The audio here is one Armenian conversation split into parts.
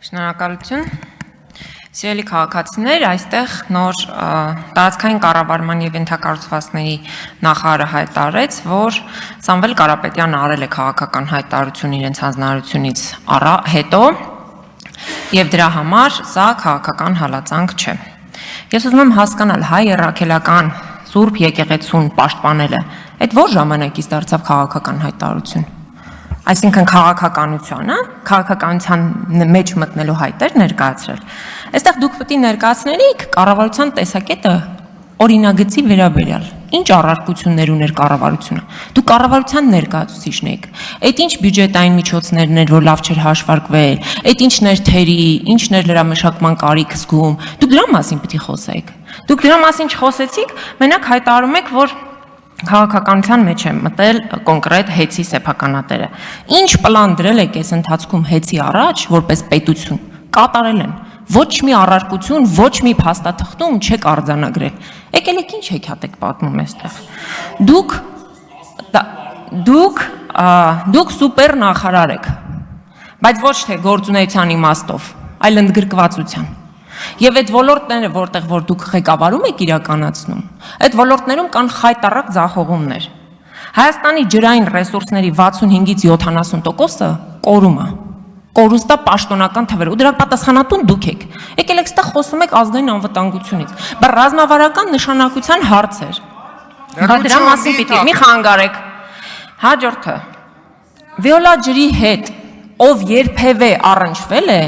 Շնորհակալություն։ Սիրելի քաղաքացիներ, այստեղ նոր տարածքային կառավարման եւ ենթակառուցվածքների նախարարը հայտարարեց, որ Սամվել Կարապետյանը արել է քաղաքական հայտարարություն իրենց հանձնարարությունից հետո եւ դրա համար սա քաղաքական հալածանք չէ։ Ես ուզում եմ հասկանալ հայ առաքելական Սուրբ եկեղեցուն պաշտպանելը, այդ որ ժամանակից դարձավ քաղաքական հայտարարություն։ Այսինքն քաղաքականության, քաղաքականության մեջ մտնելու հայտեր ներկայացրել։ Այստեղ դուք պետք է ներկայացնեիք կառավարության տեսակետը օրինագծի վերաբերյալ։ Ինչ առարկություններ ուներ կառավարությունը։ Դուք կառավարության ներկայացուցիչն եք։ Այդ ինչ բյուջետային միջոցներն էր, որ լավ չէր հաշվարկվել, այդ ինչներ թերի, ինչներ լրամշակման կարիք զգում։ Դուք դրա մասին պետք է խոսեիք։ Դուք դրա մասին չխոսեցիք, մենակ հայտարարում եք, որ քաղաքականության մեջ է մտել կոնկրետ հեծի սեփականատերը։ Ինչ պլան դրել եք այս ընթացքում հեծի առաջ, որպես պետություն, կատարել են։ Ոչ մի առարկություն, ոչ մի փաստաթղթում չեք արձանագրել։ Եկել եք ինչ հեքիաթ եք պատմում այստեղ։ Դուք սուպեր նախարար եք, բայց ոչ թե գործունեության իմաստով, այլ ընդգրկվածության։ Եվ այդ ոլորտները, որտեղ որ դուք ղեկավարում եք իրականացնում, այդ ոլորտներում կան խայտառակ ձախողումներ։ Հայաստանի ջրային ռեսուրսների 65-ից 70%-ը կորում է։ Կորուստա պաշտոնական թվեր, ու դրա պատասխանատուն դուք եք։ Եկել եք ստեղ խոսում եք ազգային անվտանգությունից, բայց ռազմավարական նշանակության հարցեր։ Դրա մասին պիտի մի խանգարեք։ Հաջորդը։ Վիոլա ջրի հետ, ով երբևէ առնչվել է,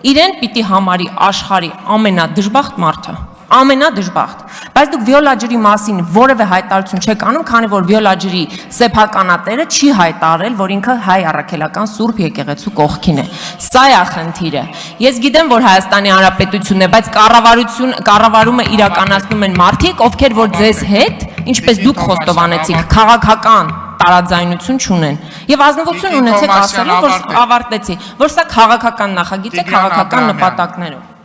իրեն պիտի համարի աշխարհի ամենադժբախտ մարդը, ամենադժբախտ, բայց դուք վիոլա ջրի մասին որևէ հայտարարություն չեք անում, քանի որ վիոլա ջրի սեփականատերը չի հայտարարել, որ ինքը հայ առաքելական Սուրբ եկեղեցու կողքին է։ Սա է խնդիրը։ Ես գիտեմ, որ Հայաստանի Հանրապետությունն է, բայց կառավարումը իրականացնում են մարդիկ, ովքեր որ ձեզ հետ, ինչպես դուք խոստովանեցիք, քաղաքական տարաձայնություն չունեն։ Եվ ազնվություն ունեցեք ասելու, որ ավարտեցի, որ սա քաղաքական նախագիծ է քաղաքական նպատակներով։